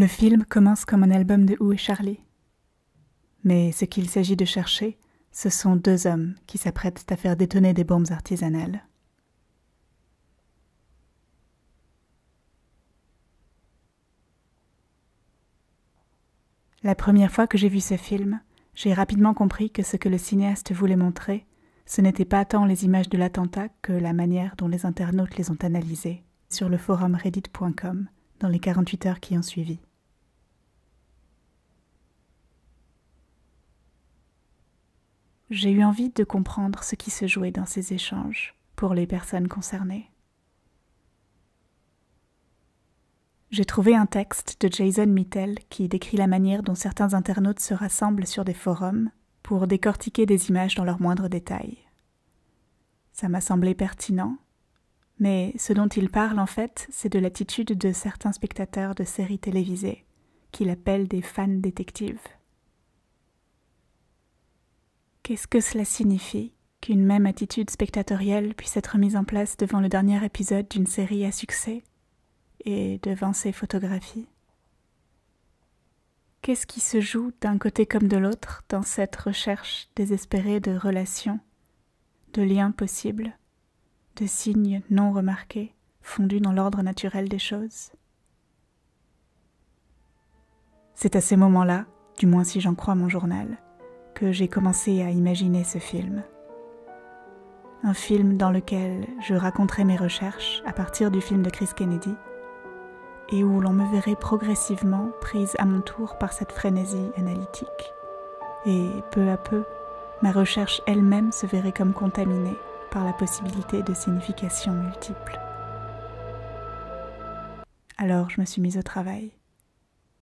Le film commence comme un album de Où est Charlie. Mais ce qu'il s'agit de chercher, ce sont deux hommes qui s'apprêtent à faire détonner des bombes artisanales. La première fois que j'ai vu ce film, j'ai rapidement compris que ce que le cinéaste voulait montrer, ce n'était pas tant les images de l'attentat que la manière dont les internautes les ont analysées sur le forum reddit.com dans les 48 heures qui ont suivi. J'ai eu envie de comprendre ce qui se jouait dans ces échanges pour les personnes concernées. J'ai trouvé un texte de Jason Mittel qui décrit la manière dont certains internautes se rassemblent sur des forums pour décortiquer des images dans leurs moindres détails. Ça m'a semblé pertinent, mais ce dont il parle en fait, c'est de l'attitude de certains spectateurs de séries télévisées, qu'il appelle des fans détectives. Qu'est-ce que cela signifie qu'une même attitude spectatorielle puisse être mise en place devant le dernier épisode d'une série à succès et devant ses photographies? Qu'est-ce qui se joue d'un côté comme de l'autre dans cette recherche désespérée de relations, de liens possibles, de signes non remarqués, fondus dans l'ordre naturel des choses? C'est à ces moments-là, du moins si j'en crois mon journal, que j'ai commencé à imaginer ce film. Un film dans lequel je raconterai mes recherches à partir du film de Chris Kennedy et où l'on me verrait progressivement prise à mon tour par cette frénésie analytique. Et peu à peu, ma recherche elle-même se verrait comme contaminée par la possibilité de significations multiples. Alors je me suis mise au travail.